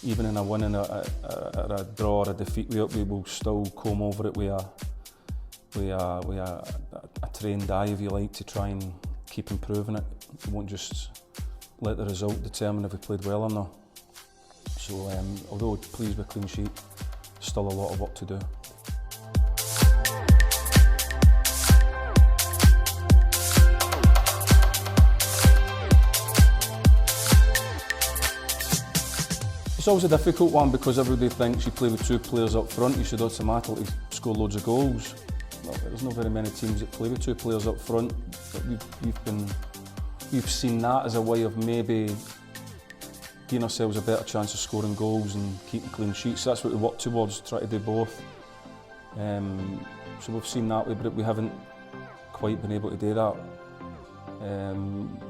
even in a win and a draw or a defeat, we will still come over it with a trained eye, if you like, to try and keep improving it. We won't just let the result determine if we played well or not. So although pleased with a clean sheet, still a lot of work to do. It's always a difficult one because everybody thinks you play with two players up front, you should automatically score loads of goals. Well, there's not very many teams that play with two players up front, but we've seen that as a way of maybe giving ourselves a better chance of scoring goals and keeping clean sheets. That's what we work towards, try to do both. So we've seen that way, but we haven't quite been able to do that.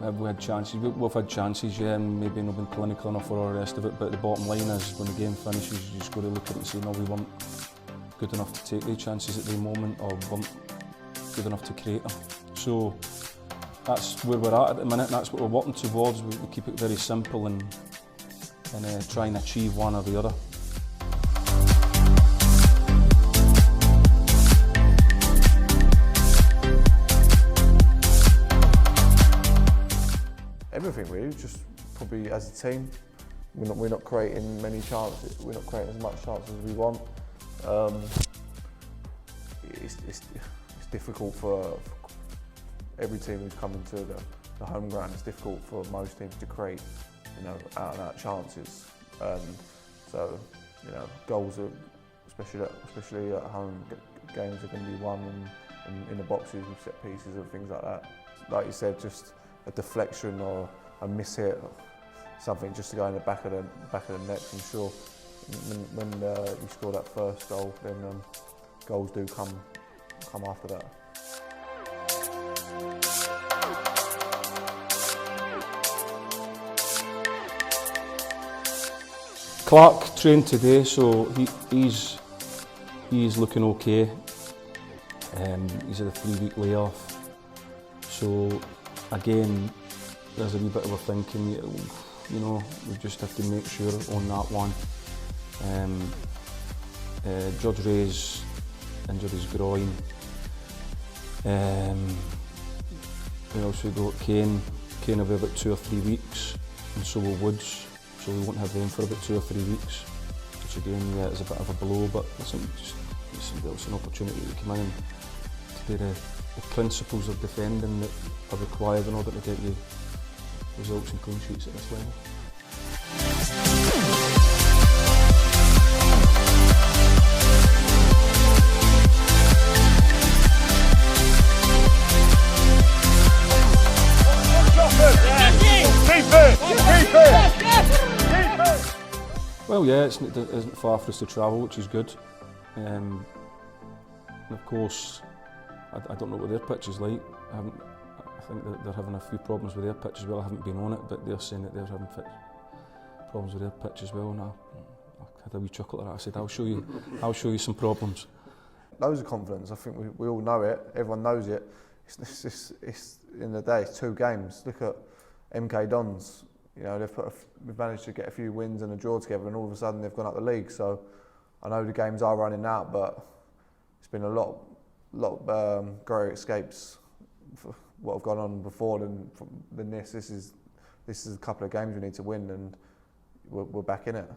Have we had chances? We've had chances, yeah, and maybe not been clinical enough for all the rest of it, but the bottom line is when the game finishes, you just got to look at it and say, no, we weren't good enough to take the chances at the moment, or weren't good enough to create them. So that's where we're at the minute, and that's what we're working towards. We keep it very simple and try and achieve one or the other. Everything really, just probably as a team, we're not creating many chances. We're not creating as much chances as we want. It's difficult for every team who's coming to the home ground. It's difficult for most teams to create, out and out chances. So, goals are, especially at home, games are going to be won in the boxes with set pieces and things like that. Like you said, just a deflection or a miss hit, something just to go in the back of the net. I'm sure when you score that first goal, then goals do come after that. Clark trained today, so he's looking okay. He's had a 3-week layoff, so again, there's a wee bit of a thinking, we just have to make sure on that one. George Ray's injured his groin. We also got Kane. Kane will be about 2 or 3 weeks, and so will Woods. So we won't have them for about 2 or 3 weeks, which again, yeah, is a bit of a blow, but I think it's an opportunity to come in and to do the principles of defending that are required in order to get you results and clean sheets at this level. Well, yeah, it isn't far for us to travel, which is good. And of course, I don't know what their pitch is like. I think that they're having a few problems with their pitch as well. I haven't been on it, but they're saying that they're having problems with their pitch as well. And I had a wee chuckle at that. I said, I'll show you some problems. Loads of confidence. I think we all know it. Everyone knows it. It's in the day. It's 2 games. Look at MK Dons. We've managed to get a few wins and a draw together, and all of a sudden they've gone up the league. So I know the games are running out, but it's been a lot of great escapes for what have gone on before than this. This is a couple of games we need to win, and we're back in it.